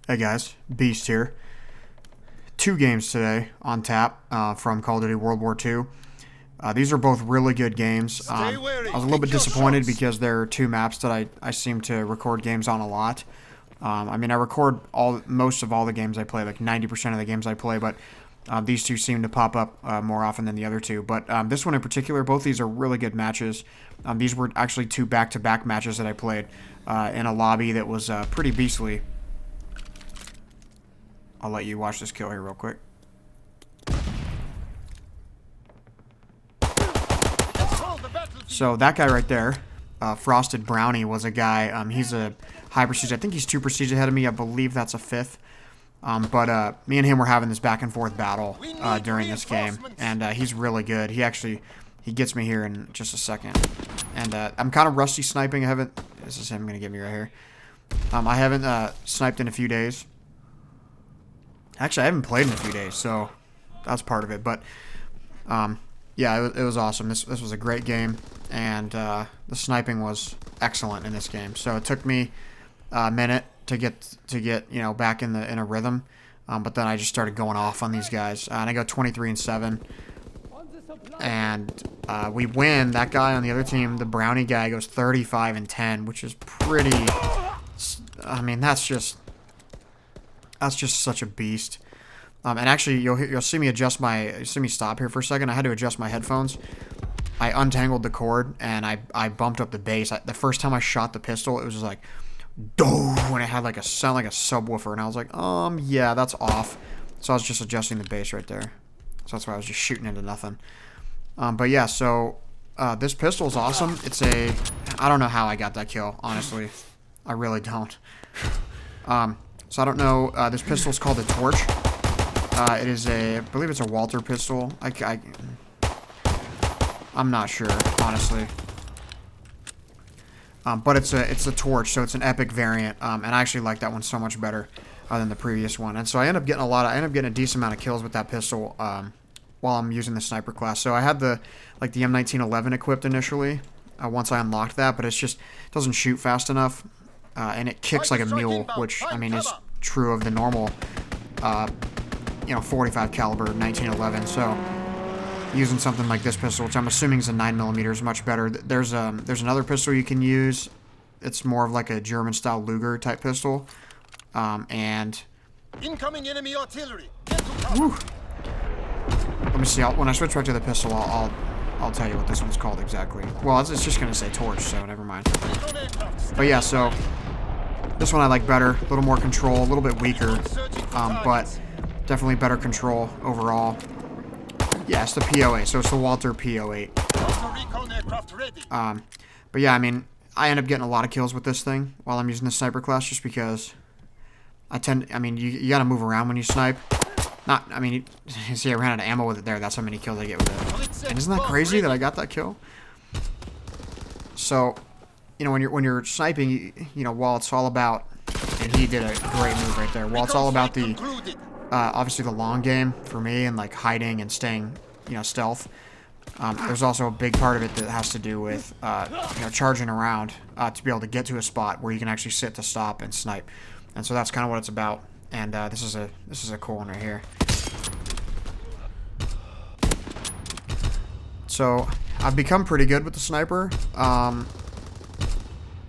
Hey guys, Beast here. Two games today on tap from Call of Duty World War II. These are both really good games. I was a little bit disappointed because there are two maps that I seem to record games on a lot. I mean, I record most of all the games I play, like 90% of the games I play, but these two seem to pop up more often than the other two. But this one in particular, both these are really good matches. These were actually two back-to-back matches that I played in a lobby that was pretty beastly. I'll let you watch this kill here real quick. So that guy right there, Frosted Brownie, was a guy. He's a high prestige. I think he's 2 prestige ahead of me. I believe that's a 5th. But me and him were having this back and forth battle during this game, and he's really good. He gets me here in just a second. And I'm kind of rusty sniping. This is him gonna get me right here. I haven't sniped in a few days. Actually, I haven't played in a few days, so that's part of it. But yeah, it was awesome. This was a great game, and the sniping was excellent in this game. So it took me a minute to get back in a rhythm, but then I just started going off on these guys, and I go 23-7, and we win. That guy on the other team, the Brownie guy, goes 35-10, which is pretty. I mean, that's just such a beast. And actually, you'll see me stop here for a second. I had to adjust my headphones. I untangled the cord and I bumped up the bass. The first time I shot the pistol, it was just like, "Doo!" when it had like a sound like a subwoofer, and I was like, yeah, that's off. So I was just adjusting the bass right there. So that's why I was just shooting into nothing. But yeah, so this pistol is awesome. I don't know how I got that kill, honestly. I really don't. So I don't know. This pistol is called the Torch. It is I believe it's a Walter pistol. I'm not sure, honestly. But it's a Torch, so it's an epic variant. And I actually like that one so much better than the previous one. And so I end up getting a decent amount of kills with that pistol while I'm using the sniper class. So I had the M1911 equipped initially once I unlocked that, but it doesn't shoot fast enough. And it kicks like a mule, which, I mean, is true of the normal, 45 caliber 1911. So using something like this pistol, which I'm assuming is a 9mm, is much better. There's another pistol you can use. It's more of like a German-style Luger type pistol. And incoming enemy artillery. Let me see. When I switch back to the pistol, I'll tell you what this one's called exactly. Well, it's just gonna say Torch, so never mind. But yeah, so this one I like better, a little more control, a little bit weaker, but definitely better control overall. Yeah, it's the PO8, so it's the Walter PO8. But yeah, I mean, I end up getting a lot of kills with this thing while I'm using the sniper class, just because you gotta move around when you snipe. You see, I ran out of ammo with it there. That's how many kills I get with it. And isn't that crazy that I got that kill? So, when you're sniping, while it's all about, and he did a great move right there. While it's all about the, obviously the long game for me and like hiding and staying, stealth. There's also a big part of it that has to do with, charging around to be able to get to a spot where you can actually sit to stop and snipe. And so that's kind of what it's about. And this is a cool one right here. So I've become pretty good with the sniper.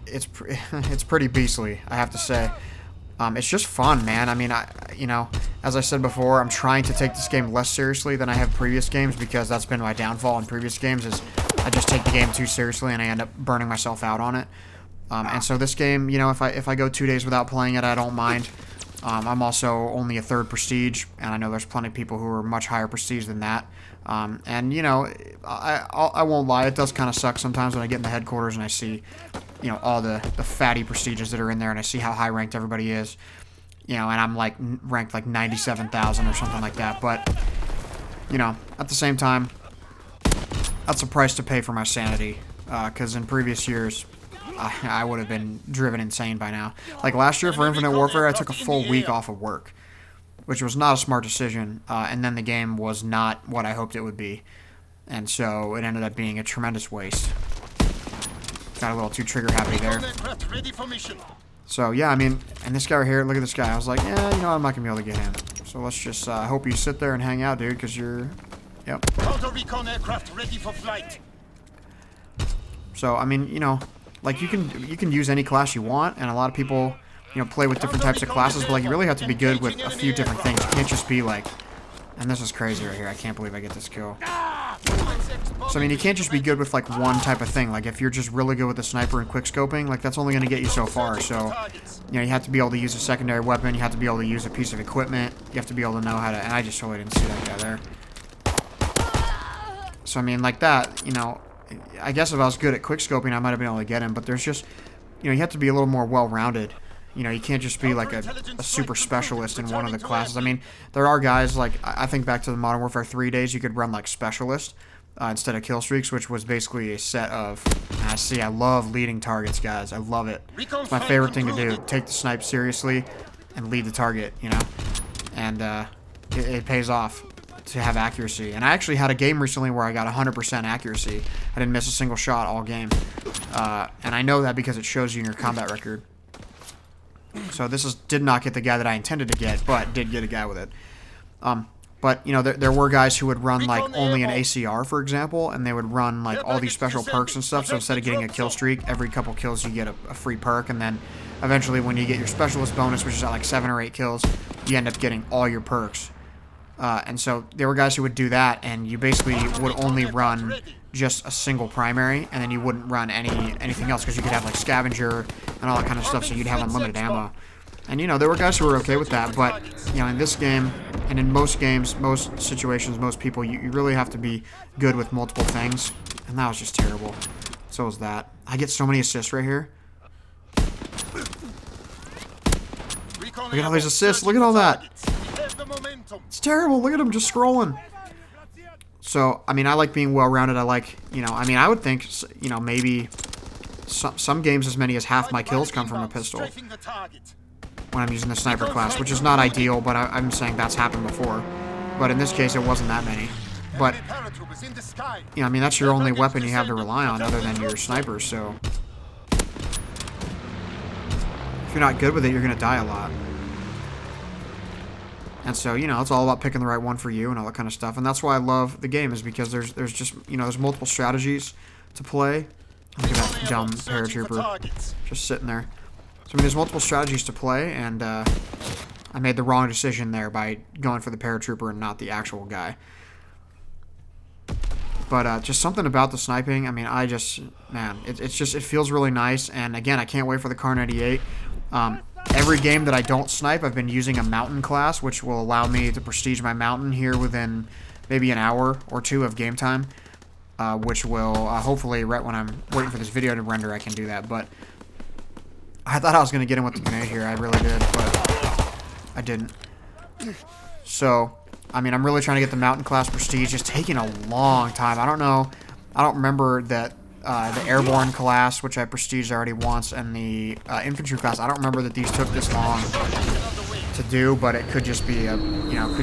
It's pretty beastly, I have to say. It's just fun, man. I mean, as I said before, I'm trying to take this game less seriously than I have previous games, because that's been my downfall in previous games, is I just take the game too seriously and I end up burning myself out on it. And so this game, if I go 2 days without playing it, I don't mind. I'm also only a 3rd prestige, and I know there's plenty of people who are much higher prestige than that. And I won't lie, it does kind of suck sometimes when I get in the headquarters and I see, all the fatty prestiges that are in there, and I see how high ranked everybody is, and I'm like ranked like 97,000 or something like that. But at the same time, that's a price to pay for my sanity, because in previous years, I would have been driven insane by now. Like last year for Infinite Warfare, I took a full week off of work, which was not a smart decision, and then the game was not what I hoped it would be, and so it ended up being a tremendous waste. Got a little too trigger happy there. So, yeah, I mean, and this guy right here, look at this guy. I was like, yeah, you know, I'm not going to be able to get him. So let's just hope you sit there and hang out, dude, because you're... Yep. Counter recon aircraft ready for flight. So, I mean, you know, like, you can use any class you want, and a lot of people, you know, play with different types of classes, but, like, you really have to be good with a few different things. You can't just be, like... And this is crazy right here. I can't believe I get this kill. So, I mean, you can't just be good with, like, one type of thing. Like, if you're just really good with the sniper and quickscoping, like, that's only going to get you so far. So, you know, you have to be able to use a secondary weapon. You have to be able to use a piece of equipment. You have to be able to know how to... And I just totally didn't see that guy there. So, I mean, like that, you know... I guess if I was good at quickscoping, I might have been able to get him. But there's just... You know, you have to be a little more well-rounded. You know, you can't just be like a super specialist in one of the classes. I mean, there are guys, like, I think back to the Modern Warfare 3 days, you could run, like, specialist instead of kill streaks, which was basically a set of... I love leading targets, guys. I love it. It's my favorite thing to do. Take the snipe seriously and lead the target, you know? And it pays off to have accuracy. And I actually had a game recently where I got 100% accuracy. I didn't miss a single shot all game. And I know that because it shows you in your combat record. So this did not get the guy that I intended to get, but did get a guy with it. But, you know, there were guys who would run, like, only an ACR, for example, and they would run, like, all these special perks and stuff. So instead of getting a kill streak, every couple kills you get a free perk, and then eventually when you get your specialist bonus, which is at, like, 7 or 8 kills, you end up getting all your perks. And so there were guys who would do that, and you basically would only run just a single primary, and then you wouldn't run anything else, because you could have, like, scavenger and all that kind of stuff, so you'd have unlimited ammo. And, you know, there were guys who were okay with that, but, you know, in this game, and in most games, most situations, most people, you really have to be good with multiple things, and that was just terrible. So was that. I get so many assists right here. Look at all these assists, look at all that. It's terrible, look at him just scrolling. So, I mean, I like being well-rounded. I like, you know, I mean, I would think, you know, maybe some games as many as half my kills come from a pistol when I'm using the sniper class, which is not ideal, but I'm saying that's happened before. But in this case, it wasn't that many. But, you know, I mean, that's your only weapon you have to rely on other than your snipers, so... If you're not good with it, you're going to die a lot. And so, you know, it's all about picking the right one for you and all that kind of stuff. And that's why I love the game, is because there's just, you know, there's multiple strategies to play. Look at that dumb paratrooper just sitting there. So, I mean, there's multiple strategies to play, and I made the wrong decision there by going for the paratrooper and not the actual guy. But just something about the sniping, I mean, man, it feels really nice. And again, I can't wait for the Kar 98. Every game that I don't snipe, I've been using a mountain class, which will allow me to prestige my mountain here within maybe an hour or two of game time, which will hopefully, right when I'm waiting for this video to render, I can do that. But I thought I was going to get in with the grenade here. I really did, but I didn't. So, I mean, I'm really trying to get the mountain class prestige. It's taking a long time. I don't know. I don't remember that the airborne class, which I prestiged already once, and the infantry class. I don't remember that these took this long to do, but it could just be a, you know,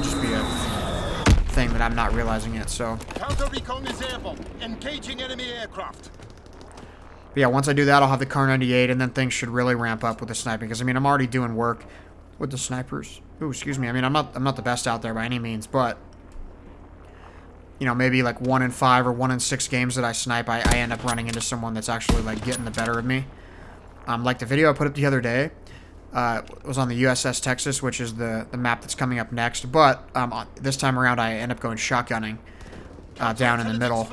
thing that I'm not realizing it. So. Counter recon is airborne. Engaging enemy aircraft. But yeah, once I do that, I'll have the Kar 98, and then things should really ramp up with the sniping. Because I mean, I'm already doing work with the snipers. Ooh, excuse me. I mean, I'm not the best out there by any means, but. You know, maybe like 1 in 5 or 1 in 6 games that I snipe, I end up running into someone that's actually like getting the better of me. Like the video I put up the other day was on the USS Texas, which is the map that's coming up next. But this time around, I end up going shotgunning down in the middle,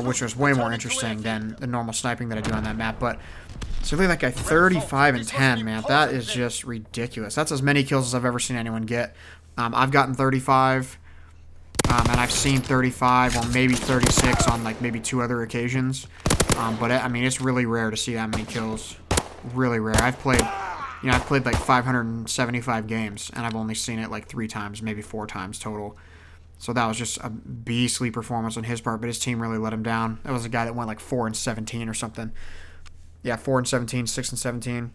which was way more interesting than the normal sniping that I do on that map. But it's really like a 35 and 10, man. That is just ridiculous. That's as many kills as I've ever seen anyone get. I've gotten 35. And I've seen 35 or maybe 36 on like maybe 2 other occasions. But I mean, it's really rare to see that many kills. Really rare. I've played like 575 games, and I've only seen it like 3 times, maybe 4 times total. So that was just a beastly performance on his part, but his team really let him down. That was a guy that went like 4 and 17 or something. Yeah, 4 and 17, 6 and 17,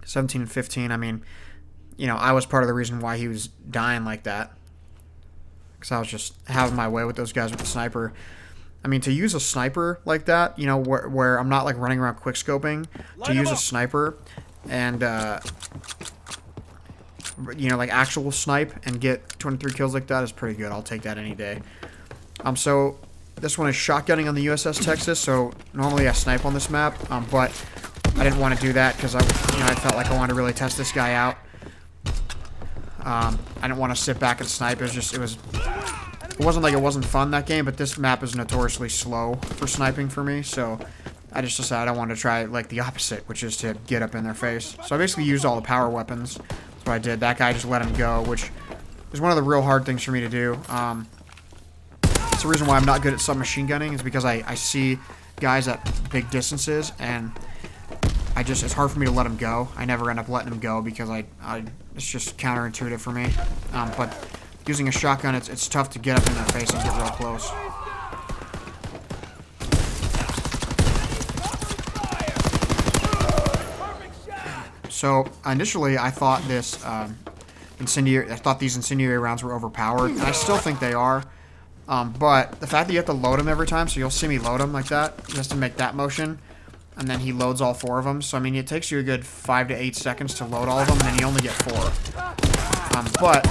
17 and 15. I mean, you know, I was part of the reason why he was dying like that. Because I was just having my way with those guys with the sniper. I mean, to use a sniper like that, you know, where I'm not like running around quickscoping, to use a sniper, and you know, like actual snipe and get 23 kills like that is pretty good. I'll take that any day. So this one is shotgunning on the USS Texas. So normally I snipe on this map, but I didn't want to do that because I felt like I wanted to really test this guy out. I didn't want to sit back and snipe. It wasn't like it wasn't fun that game, but this map is notoriously slow for sniping for me. So I just decided I wanted to try like the opposite, which is to get up in their face. So I basically used all the power weapons. That's what I did. That guy just let him go, which is one of the real hard things for me to do. It's the reason why I'm not good at submachine gunning is because I see guys at big distances and it's hard for me to let him go. I never end up letting him go because it's just counterintuitive for me. But using a shotgun, it's tough to get up in their face and get real close. So initially, I thought these incendiary rounds were overpowered, and I still think they are. But the fact that you have to load them every time, so you'll see me load them like that, just to make that motion, and then he loads all 4 of them. So I mean, it takes you a good 5 to 8 seconds to load all of them, and then you only get 4. But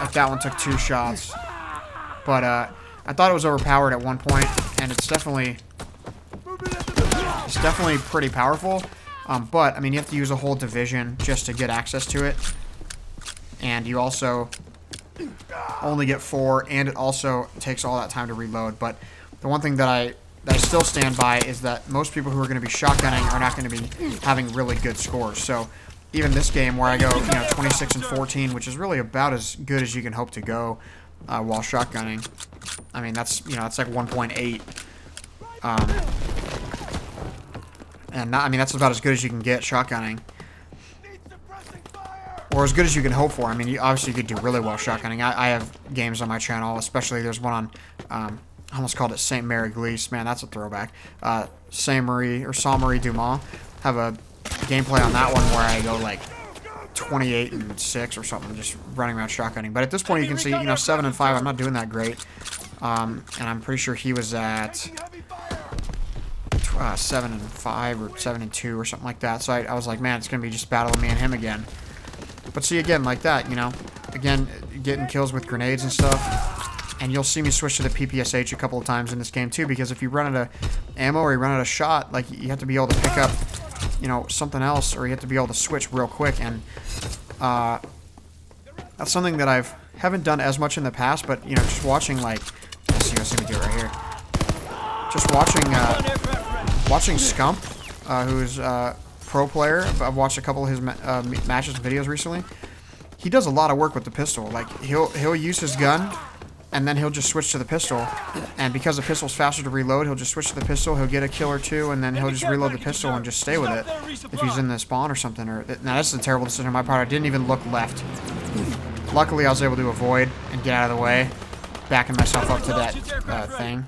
like that one took 2 shots. But I thought it was overpowered at one point, and it's definitely pretty powerful. But I mean, you have to use a whole division just to get access to it, and you also only get 4, and it also takes all that time to reload. But the one thing that I still stand by is that most people who are going to be shotgunning are not going to be having really good scores. So even this game where I go 26 and 14, which is really about as good as you can hope to go while shotgunning. I mean, that's it's like 1.8. And that's about as good as you can get shotgunning. Or as good as you can hope for. I mean, you obviously could do really well shotgunning. I have games on my channel, especially there's one on, I almost called it Saint Mary Glisse. Man, that's a throwback. Saint Marie Dumas. Have a gameplay on that one where I go like 28 and 6 or something, just running around shotgunning. But at this point, you can see, 7 and 5. I'm not doing that great. And I'm pretty sure he was at 7 and 5 or 7 and 2 or something like that. So I was like, man, it's gonna be just battling me and him again. But see, again, like that, again, getting kills with grenades and stuff. And you'll see me switch to the PPSH a couple of times in this game too, because if you run out of ammo or you run out of shot, like, you have to be able to pick up, something else, or you have to be able to switch real quick. And that's something that haven't done as much in the past, but just watching, like, you'll see me do it right here. Just watching Scump, who's pro player. I've watched a couple of his matches and videos recently. He does a lot of work with the pistol. Like, he'll use his gun, and then he'll just switch to the pistol. And because the pistol's faster to reload, he'll just switch to the pistol. He'll get a kill or 2, and then he'll just reload the pistol and just stay with it if he's in the spawn or something. Now, this is a terrible decision on my part. I didn't even look left. Luckily, I was able to avoid and get out of the way, backing myself up to that thing.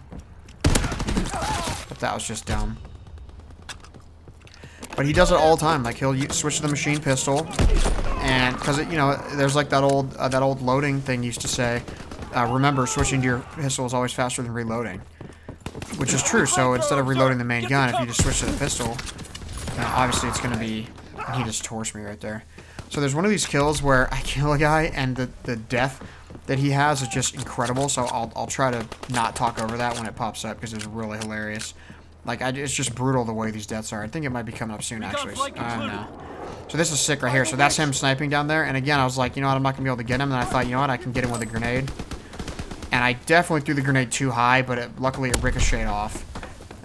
But that was just dumb. But he does it all the time. Like, he'll switch to the machine pistol, and because there's like that old loading thing used to say, remember, switching to your pistol is always faster than reloading, which is true. So instead of reloading the main gun, if you just switch to the pistol, obviously it's gonna be. And he just torched me right there. So there's one of these kills where I kill a guy, and the death that he has is just incredible. So I'll try to not talk over that when it pops up because it's really hilarious. Like, it's just brutal the way these deaths are. I think it might be coming up soon, actually. I don't know. So this is sick right here. So that's him sniping down there. And again, I was like, I'm not going to be able to get him. And I thought, I can get him with a grenade. And I definitely threw the grenade too high, but luckily it ricocheted off.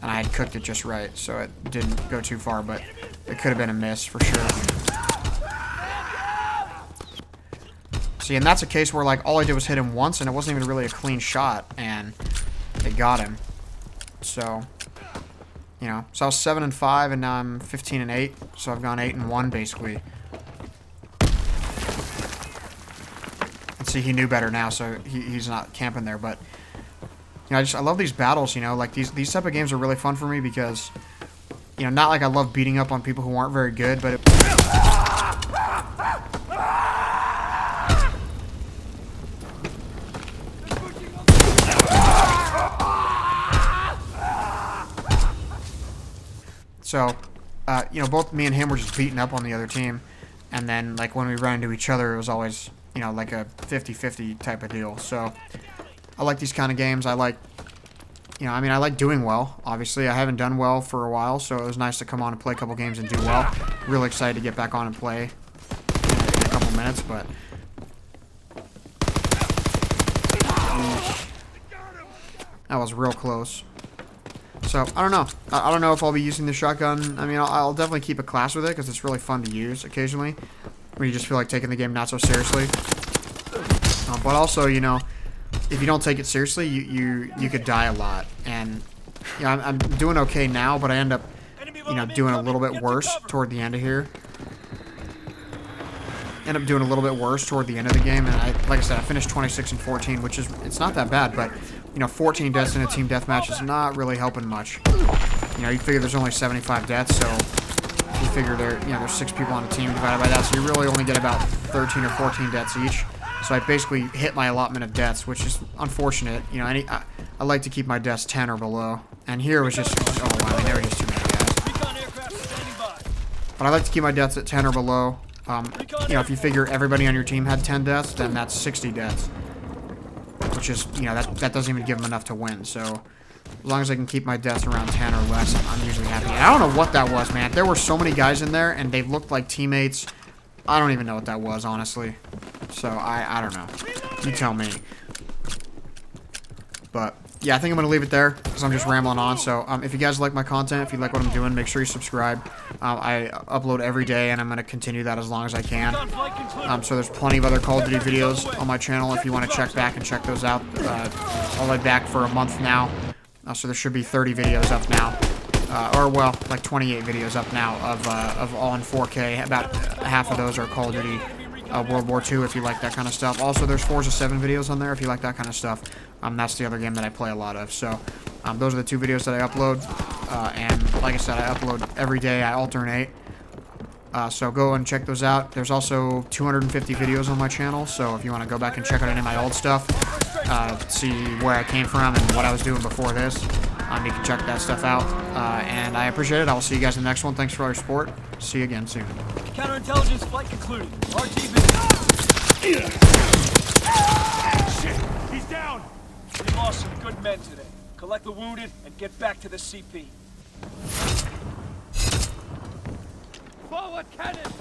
And I had cooked it just right, so it didn't go too far, but it could have been a miss for sure. See, and that's a case where, like, all I did was hit him once, and it wasn't even really a clean shot, and it got him. So... so I was 7 and 5, and now I'm 15 and 8. So I've gone 8 and 1 basically. And see, he knew better now, so he's not camping there. But I love these battles. Like these type of games are really fun for me because not like I love beating up on people who aren't very good, but So, you know, both me and him were just beating up on the other team. And then, like, when we ran into each other, it was always, you know, like a 50-50 type of deal. So, I like these kind of games. I like, you know, I mean, I like doing well. Obviously, I haven't done well for a while, so it was nice to come on and play a couple games and do well. Really excited to get back on and play in a couple minutes, but... that was real close. So, I don't know. I don't know if I'll be using the shotgun. I mean, I'll definitely keep a class with it because it's really fun to use occasionally when you just feel like taking the game not so seriously. But also, you know, if you don't take it seriously, you could die a lot. And, you know, I'm doing okay now, but I end up, you know, doing a little bit worse toward the end of here. End up doing a little bit worse toward the end of the game, and like I said, I finished 26 and 14, which is, it's not that bad, but, you know, 14 deaths in a team deathmatch is not really helping much. You know, you figure there's only 75 deaths, so you figure there's 6 people on a team divided by that, so you really only get about 13 or 14 deaths each. So I basically hit my allotment of deaths, which is unfortunate. You know, I like to keep my deaths 10 or below, and here was just, oh wow, there were just too many guys. But I like to keep my deaths at 10 or below. You know, if you figure everybody on your team had 10 deaths, then that's 60 deaths. Which is, you know, that doesn't even give them enough to win. So, as long as I can keep my deaths around 10 or less, I'm usually happy. And I don't know what that was, man. There were so many guys in there, and they looked like teammates. I don't even know what that was, honestly. So, I don't know. You tell me. But, yeah, I think I'm going to leave it there, because I'm just rambling on. So, if you guys like my content, if you like what I'm doing, make sure you subscribe. I upload every day, and I'm going to continue that as long as I can. So there's plenty of other Call of Duty videos on my channel if you want to check back and check those out. I'll be back for a month now, so there should be 30 videos up now. Or, well, like 28 videos up now of all in 4K. About half of those are Call of Duty World War II if you like that kind of stuff. Also, there's Forza 7 videos on there if you like that kind of stuff. That's the other game that I play a lot of. So, those are the 2 videos that I upload. And like I said, I upload every day. I alternate. So go and check those out. There's also 250 videos on my channel. So if you want to go back and check out any of my old stuff, see where I came from and what I was doing before this, you can check that stuff out. And I appreciate it. I will see you guys in the next one. Thanks for all your support. See you again soon. Counterintelligence flight concluded. RTB. Shit! He's down! We lost some good men today. Collect the wounded and get back to the CP. Forward cannon!